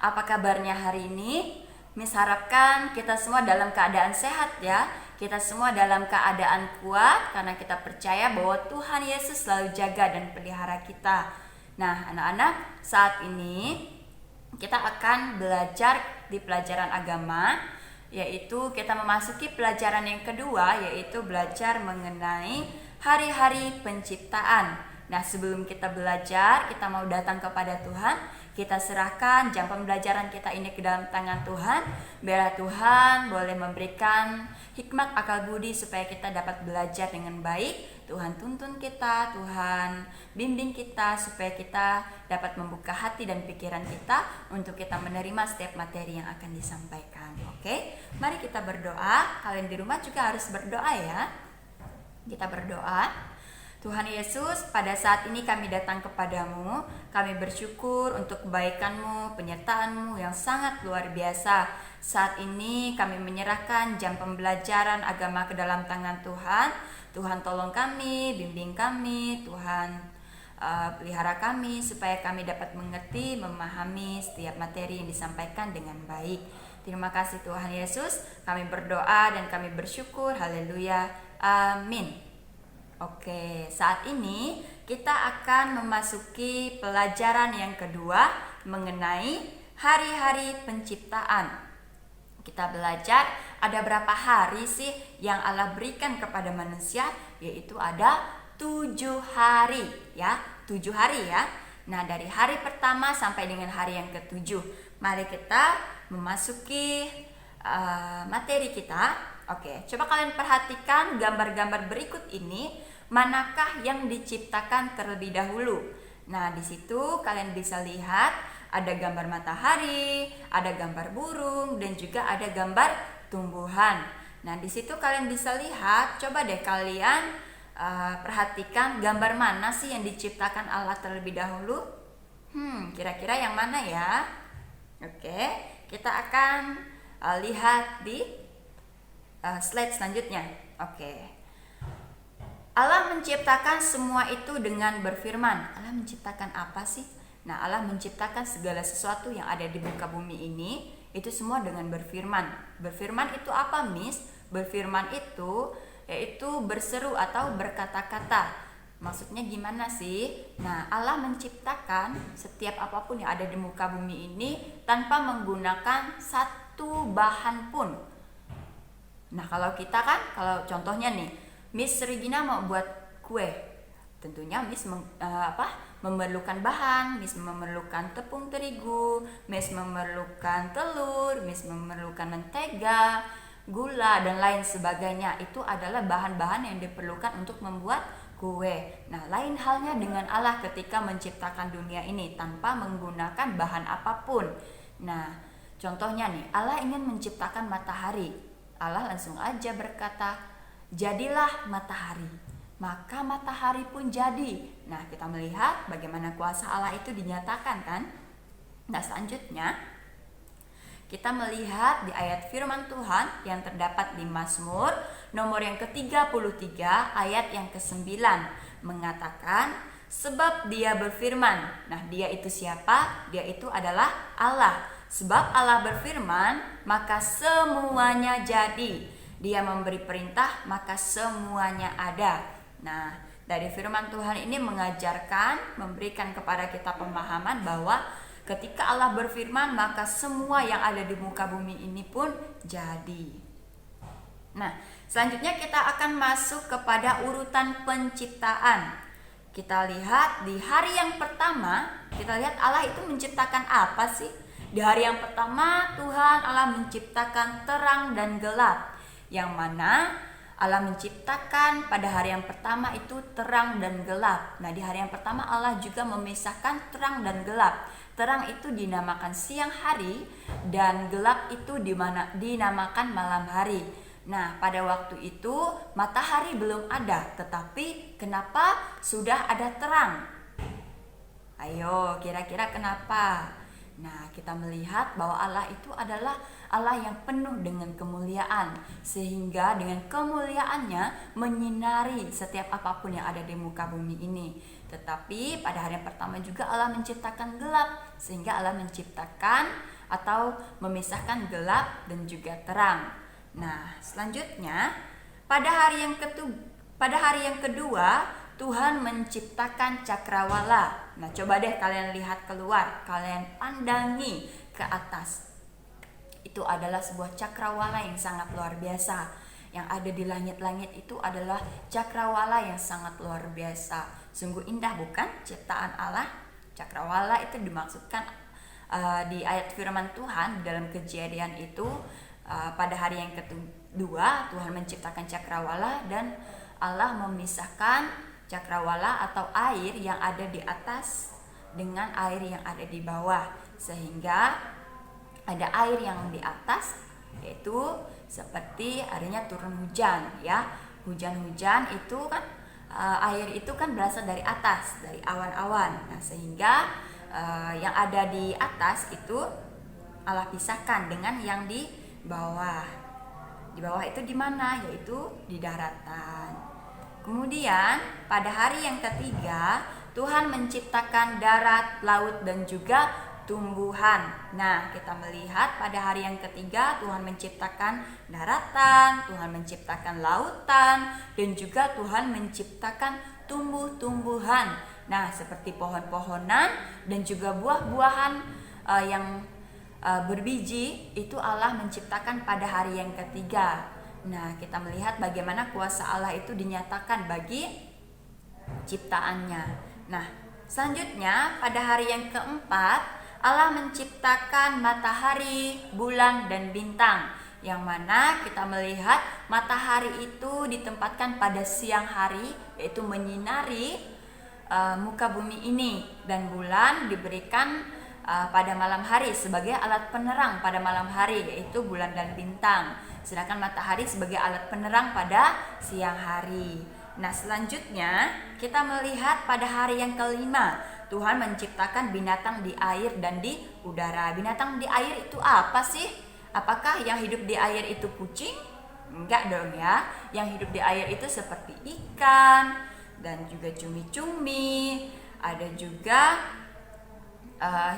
Apa kabarnya hari ini? Miss harapkan kita semua dalam keadaan sehat ya. Kita semua dalam keadaan kuat karena kita percaya bahwa Tuhan Yesus selalu jaga dan pelihara kita. Nah, anak-anak, saat ini kita akan belajar di pelajaran agama, yaitu kita memasuki pelajaran yang kedua, yaitu belajar mengenai hari-hari penciptaan. Nah, sebelum kita belajar, kita mau datang kepada Tuhan. Kita serahkan jam pembelajaran kita ini ke dalam tangan Tuhan. Biarlah Tuhan boleh memberikan hikmat akal budi supaya kita dapat belajar dengan baik. Tuhan tuntun kita, Tuhan bimbing kita supaya kita dapat membuka hati dan pikiran kita untuk kita menerima setiap materi yang akan disampaikan. Oke, mari kita berdoa. Kalian di rumah juga harus berdoa ya. Kita berdoa. Tuhan Yesus, pada saat ini kami datang kepadamu. Kami bersyukur untuk kebaikan-Mu, penyertaan-Mu yang sangat luar biasa. Saat ini kami menyerahkan jam pembelajaran agama ke dalam tangan Tuhan. Tuhan tolong kami, bimbing kami, Tuhan pelihara kami supaya kami dapat mengerti, memahami setiap materi yang disampaikan dengan baik. Terima kasih Tuhan Yesus, kami berdoa dan kami bersyukur. Haleluya, amin. Oke, saat ini kita akan memasuki pelajaran yang kedua mengenai hari-hari penciptaan. Kita belajar ada berapa hari sih yang Allah berikan kepada manusia, yaitu ada 7 hari ya, 7 hari ya. Nah, dari hari pertama sampai dengan hari yang ke-7. Mari kita memasuki materi kita. Oke, coba kalian perhatikan gambar-gambar berikut ini. Manakah yang diciptakan terlebih dahulu? Nah, di situ kalian bisa lihat ada gambar matahari, ada gambar burung, dan juga ada gambar tumbuhan. Nah, di situ kalian bisa lihat, coba deh kalian perhatikan gambar mana sih yang diciptakan Allah terlebih dahulu? Kira-kira yang mana ya? Oke, kita akan lihat di slide selanjutnya. Oke. Allah menciptakan semua itu dengan berfirman. Allah menciptakan apa sih? Nah, Allah menciptakan segala sesuatu yang ada di muka bumi ini, itu semua dengan berfirman. Berfirman itu apa, Miss? Berfirman itu yaitu berseru atau berkata-kata. Maksudnya gimana sih? Nah, Allah menciptakan setiap apapun yang ada di muka bumi ini tanpa menggunakan satu bahan pun. Nah, kalau kita kan, kalau contohnya nih, Miss Regina mau buat kue, tentunya Miss memerlukan bahan. Miss memerlukan tepung terigu, Miss memerlukan telur, Miss memerlukan mentega, gula, dan lain sebagainya. Itu adalah bahan-bahan yang diperlukan untuk membuat kue. Nah, lain halnya dengan Allah ketika menciptakan dunia ini tanpa menggunakan bahan apapun. Nah, contohnya nih, Allah ingin menciptakan matahari. Allah langsung aja berkata, jadilah matahari, maka matahari pun jadi. Nah, kita melihat bagaimana kuasa Allah itu dinyatakan kan. Nah, selanjutnya kita melihat di ayat firman Tuhan yang terdapat di Mazmur nomor yang ke-33 ayat yang ke-9 mengatakan, sebab Dia berfirman. Nah, Dia itu siapa? Dia itu adalah Allah. Sebab Allah berfirman, maka semuanya jadi. Dia memberi perintah, maka semuanya ada. Nah, dari firman Tuhan ini mengajarkan, memberikan kepada kita pemahaman bahwa ketika Allah berfirman, maka semua yang ada di muka bumi ini pun jadi. Nah, selanjutnya kita akan masuk kepada urutan penciptaan. Kita lihat di hari yang pertama, kita lihat Allah itu menciptakan apa sih? Di hari yang pertama, Tuhan Allah menciptakan terang dan gelap. Yang mana Allah menciptakan pada hari yang pertama itu terang dan gelap. Nah, di hari yang pertama Allah juga memisahkan terang dan gelap. Terang itu dinamakan siang hari dan gelap itu dinamakan malam hari. Nah, pada waktu itu matahari belum ada, tetapi kenapa sudah ada terang? Ayo, kira-kira kenapa? Nah, kita melihat bahwa Allah itu adalah Allah yang penuh dengan kemuliaan, sehingga dengan kemuliaannya menyinari setiap apapun yang ada di muka bumi ini. Tetapi pada hari yang pertama juga Allah menciptakan gelap, sehingga Allah menciptakan atau memisahkan gelap dan juga terang. Nah, selanjutnya pada hari yang kedua Tuhan menciptakan cakrawala. Nah, coba deh kalian lihat keluar, kalian pandangi ke atas. Itu adalah sebuah cakrawala yang sangat luar biasa. Yang ada di langit-langit itu adalah cakrawala yang sangat luar biasa. Sungguh indah bukan ciptaan Allah? Cakrawala itu dimaksudkan di ayat firman Tuhan dalam Kejadian itu pada hari yang kedua Tuhan menciptakan cakrawala dan Allah memisahkan cakrawala atau air yang ada di atas dengan air yang ada di bawah, sehingga ada air yang di atas, yaitu seperti adanya turun hujan ya. Hujan-hujan itu kan air itu kan berasal dari atas, dari awan-awan. Nah, sehingga yang ada di atas itu Allah pisahkan dengan yang di bawah. Di bawah itu di mana? Yaitu di daratan. Kemudian pada hari yang ketiga Tuhan menciptakan darat, laut dan juga tumbuhan. Nah, kita melihat pada hari yang ketiga Tuhan menciptakan daratan, Tuhan menciptakan lautan dan juga Tuhan menciptakan tumbuh-tumbuhan. Nah, seperti pohon-pohonan dan juga buah-buahan yang berbiji itu Allah menciptakan pada hari yang ketiga. Nah, kita melihat bagaimana kuasa Allah itu dinyatakan bagi ciptaannya. Nah, selanjutnya pada hari yang keempat Allah menciptakan matahari, bulan dan bintang, yang mana kita melihat matahari itu ditempatkan pada siang hari, yaitu menyinari muka bumi ini, dan bulan diberikan pada malam hari sebagai alat penerang pada malam hari, yaitu bulan dan bintang. Sedangkan matahari sebagai alat penerang pada siang hari. Nah, selanjutnya kita melihat pada hari yang kelima Tuhan menciptakan binatang di air dan di udara. Binatang di air itu apa sih? Apakah yang hidup di air itu kucing? Enggak dong ya. Yang hidup di air itu seperti ikan dan juga cumi-cumi. Ada juga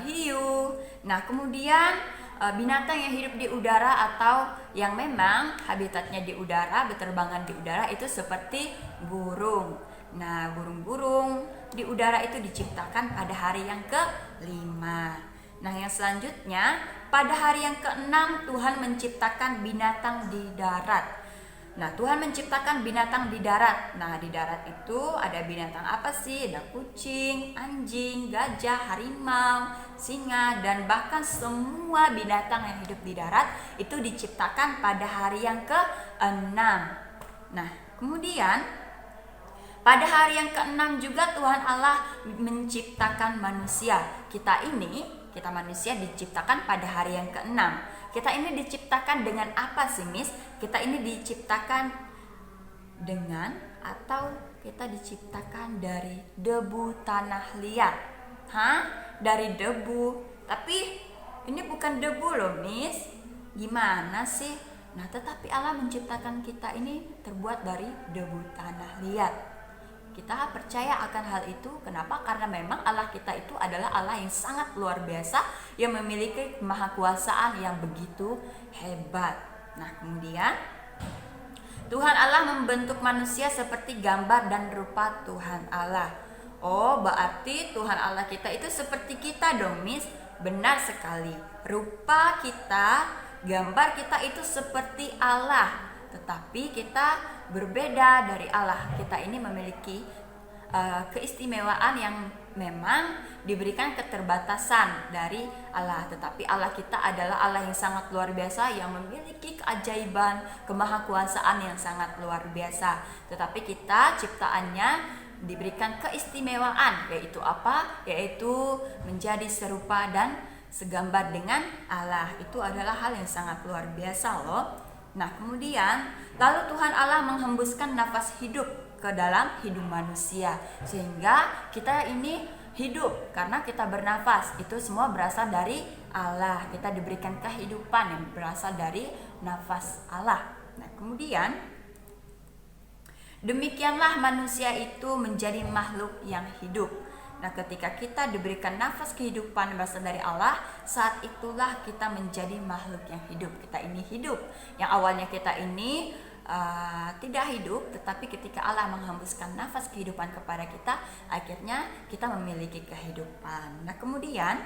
hiu. Nah, kemudian binatang yang hidup di udara atau yang memang habitatnya di udara, berterbangan di udara itu seperti burung. Nah, burung-burung di udara itu diciptakan pada hari yang kelima. Nah, yang selanjutnya pada hari yang keenam Tuhan menciptakan binatang di darat. Nah, Tuhan menciptakan binatang di darat. Nah, di darat itu ada binatang apa sih? Ada kucing, anjing, gajah, harimau, singa, dan bahkan semua binatang yang hidup di darat itu diciptakan pada hari yang ke-6. Nah, kemudian pada hari yang ke-6 juga Tuhan Allah menciptakan manusia. Kita manusia diciptakan pada hari yang ke-6. Kita ini diciptakan dengan apa sih, Miss? Kita ini diciptakan dengan atau kita diciptakan dari debu tanah liat? Dari debu. Tapi ini bukan debu loh, Miss. Gimana sih? Nah, tetapi Allah menciptakan kita ini terbuat dari debu tanah liat. Kita percaya akan hal itu. Kenapa? Karena memang Allah kita itu adalah Allah yang sangat luar biasa, yang memiliki kemahakuasaan yang begitu hebat. Nah, kemudian Tuhan Allah membentuk manusia seperti gambar dan rupa Tuhan Allah. Oh, berarti Tuhan Allah kita itu seperti kita dong, Miss. Benar sekali. Rupa kita, gambar kita itu seperti Allah. Tetapi kita berbeda dari Allah. Kita ini memiliki keistimewaan yang memang diberikan keterbatasan dari Allah. Tetapi Allah kita adalah Allah yang sangat luar biasa, yang memiliki keajaiban, kemahakuasaan yang sangat luar biasa. Tetapi kita ciptaannya diberikan keistimewaan, yaitu apa? Yaitu menjadi serupa dan segambar dengan Allah. Itu adalah hal yang sangat luar biasa loh. Nah, kemudian lalu Tuhan Allah menghembuskan nafas hidup ke dalam hidup manusia, sehingga kita ini hidup karena kita bernafas. Itu semua berasal dari Allah. Kita diberikan kehidupan yang berasal dari nafas Allah. Nah, kemudian demikianlah manusia itu menjadi makhluk yang hidup. Nah, ketika kita diberikan nafas kehidupan berasal dari Allah, saat itulah kita menjadi makhluk yang hidup. Kita ini hidup. Yang awalnya kita ini tidak hidup, tetapi ketika Allah menghembuskan nafas kehidupan kepada kita, akhirnya kita memiliki kehidupan. Nah, kemudian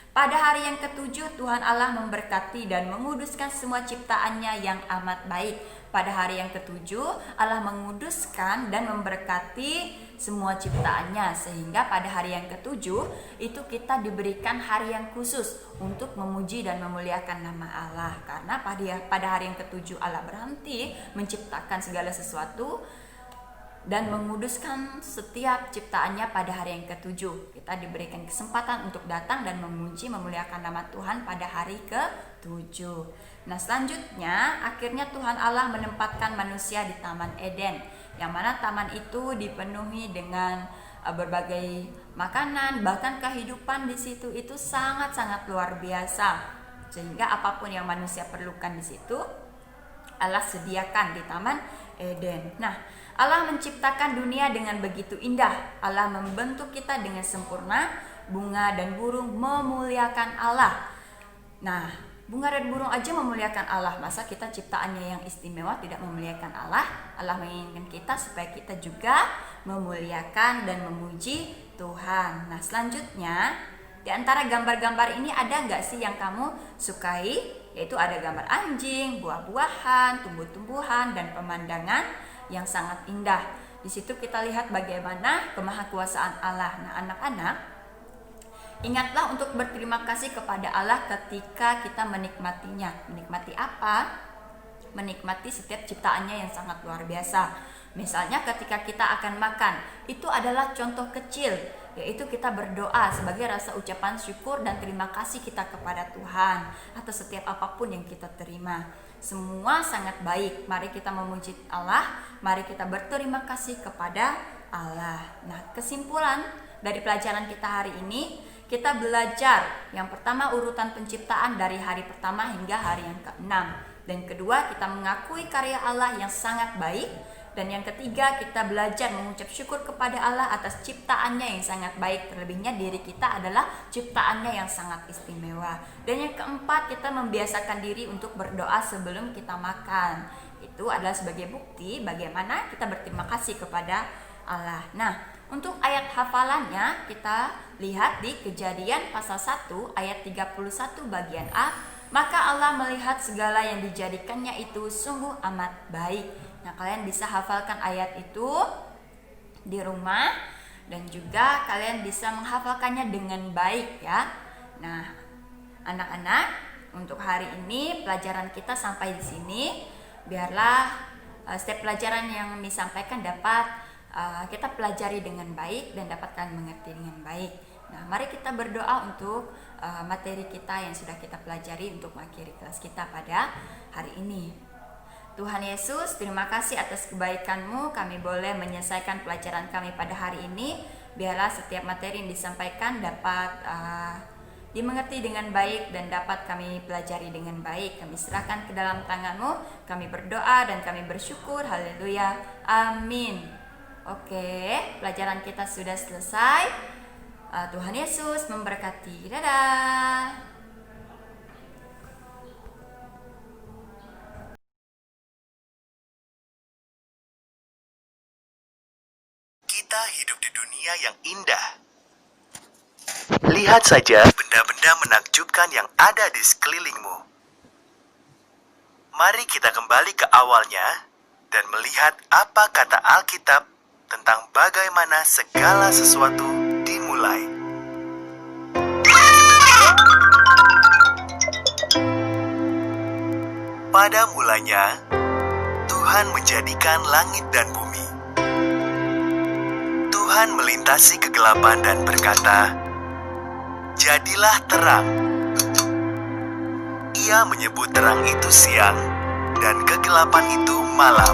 pada hari yang ketujuh Tuhan Allah memberkati dan menguduskan semua ciptaannya yang amat baik. Pada hari yang ketujuh Allah menguduskan dan memberkati semua ciptaannya, sehingga pada hari yang ketujuh itu kita diberikan hari yang khusus untuk memuji dan memuliakan nama Allah. Karena pada hari yang ketujuh Allah berhenti menciptakan segala sesuatu dan menguduskan setiap ciptaannya pada hari yang ketujuh. Kita diberikan kesempatan untuk datang dan memuji memuliakan nama Tuhan pada hari ketujuh. Nah, selanjutnya akhirnya Tuhan Allah menempatkan manusia di Taman Eden, yang mana taman itu dipenuhi dengan berbagai makanan, bahkan kehidupan di situ itu sangat-sangat luar biasa. Sehingga apapun yang manusia perlukan di situ Allah sediakan di Taman Eden. Nah, Allah menciptakan dunia dengan begitu indah. Allah membentuk kita dengan sempurna. Bunga dan burung memuliakan Allah. Nah, bunga dan burung aja memuliakan Allah. Masa kita ciptaannya yang istimewa tidak memuliakan Allah? Allah menginginkan kita supaya kita juga memuliakan dan memuji Tuhan. Nah, selanjutnya di antara gambar-gambar ini ada nggak sih yang kamu sukai? Yaitu ada gambar anjing, buah-buahan, tumbuh-tumbuhan, dan pemandangan yang sangat indah. Di situ kita lihat bagaimana kemahakuasaan Allah. Nah, anak-anak, ingatlah untuk berterima kasih kepada Allah ketika kita menikmatinya. Menikmati apa? Menikmati setiap ciptaannya yang sangat luar biasa. Misalnya ketika kita akan makan, itu adalah contoh kecil, yaitu kita berdoa sebagai rasa ucapan syukur dan terima kasih kita kepada Tuhan atas setiap apapun yang kita terima. Semua sangat baik. Mari kita memuji Allah, mari kita berterima kasih kepada Allah. Nah, kesimpulan dari pelajaran kita hari ini, kita belajar yang pertama urutan penciptaan dari hari pertama hingga hari yang ke-6. Dan kedua, kita mengakui karya Allah yang sangat baik. Dan yang ketiga, kita belajar mengucap syukur kepada Allah atas ciptaannya yang sangat baik. Terlebihnya diri kita adalah ciptaannya yang sangat istimewa. Dan yang keempat, kita membiasakan diri untuk berdoa sebelum kita makan. Itu adalah sebagai bukti bagaimana kita berterima kasih kepada Allah. Nah, untuk ayat hafalannya kita lihat di Kejadian pasal 1 ayat 31 bagian A. Maka Allah melihat segala yang dijadikannya itu sungguh amat baik. Nah, kalian bisa hafalkan ayat itu di rumah dan juga kalian bisa menghafalkannya dengan baik ya. Nah, anak-anak, untuk hari ini pelajaran kita sampai di sini. Biarlah setiap pelajaran yang disampaikan dapat kita pelajari dengan baik dan dapat kalian mengerti dengan baik. Nah, mari kita berdoa untuk materi kita yang sudah kita pelajari untuk mengakhiri kelas kita pada hari ini. Tuhan Yesus, terima kasih atas kebaikan-Mu. Kami boleh menyelesaikan pelajaran kami pada hari ini. Biarlah setiap materi yang disampaikan dapat dimengerti dengan baik dan dapat kami pelajari dengan baik. Kami serahkan ke dalam tangan-Mu. Kami berdoa dan kami bersyukur. Haleluya. Amin. Oke, pelajaran kita sudah selesai. Tuhan Yesus memberkati. Dadah. Kita hidup di dunia yang indah. Lihat saja benda-benda menakjubkan yang ada di sekelilingmu. Mari kita kembali ke awalnya dan melihat apa kata Alkitab tentang bagaimana segala sesuatu dimulai. Pada mulanya, Tuhan menjadikan langit dan bumi. Tuhan melintasi kegelapan dan berkata, "Jadilah terang." Ia menyebut terang itu siang dan kegelapan itu malam.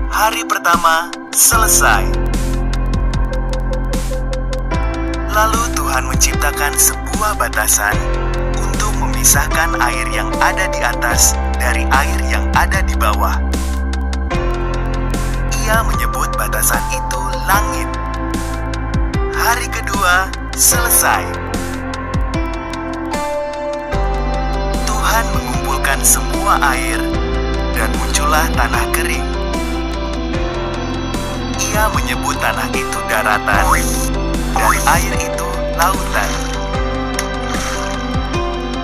Hari pertama selesai. Lalu Tuhan menciptakan sebuah batasan untuk memisahkan air yang ada di atas dari air yang ada di bawah. Ia menyebut batasan itu langit. Hari kedua selesai. Tuhan mengumpulkan semua air dan muncullah tanah kering. Ia menyebut tanah itu daratan dan air itu lautan.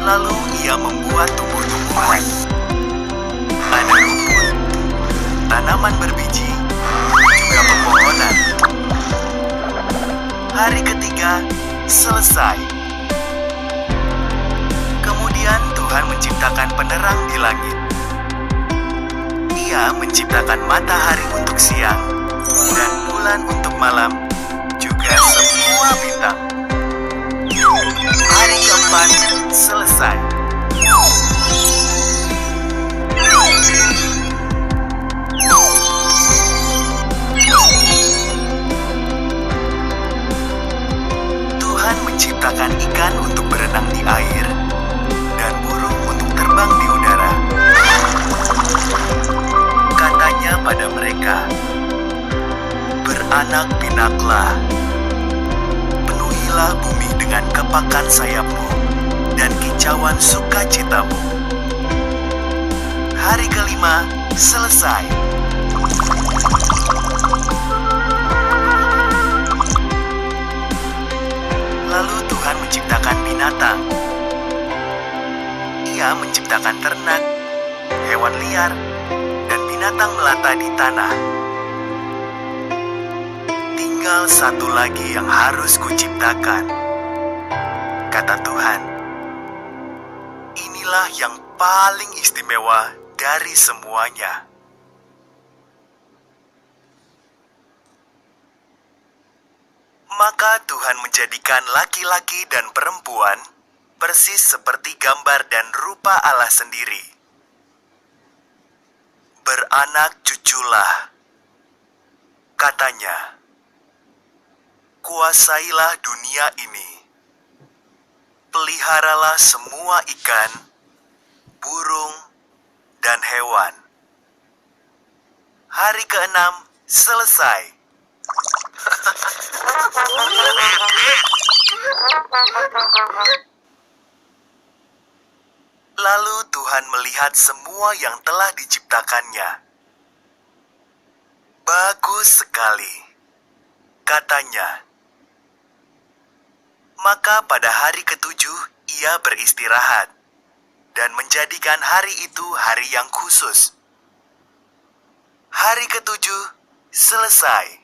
Lalu ia membuat tumbuh-tumbuhan. Ada rumput, tanaman berbiji, juga pepohonan. Hari ketiga selesai. Kemudian Tuhan menciptakan penerang di langit. Ia menciptakan matahari untuk siang dan bulan untuk malam, juga semua bintang. Hari keempat selesai. Tuhan menciptakan ikan untuk berenang di air dan burung untuk terbang di udara. Katanya pada mereka, "Beranak pinaklah, penuhilah bumi dengan kepakan sayapmu dan kicauan sukacitamu." Hari kelima selesai. Lalu Tuhan menciptakan binatang. Ia menciptakan ternak, hewan liar, dan binatang melata di tanah. Tinggal satu lagi yang harus kuciptakan, kata Tuhan. Inilah yang paling istimewa dari semuanya. Maka Tuhan menjadikan laki-laki dan perempuan persis seperti gambar dan rupa Allah sendiri. Beranak cuculah, katanya. Kuasailah dunia ini. Peliharalah semua ikan, burung, dan hewan. Hari ke-6 selesai. Lalu Tuhan melihat semua yang telah diciptakannya. Bagus sekali, katanya. Maka pada hari ke-7 ia beristirahat dan menjadikan hari itu hari yang khusus. Hari ke-7 selesai.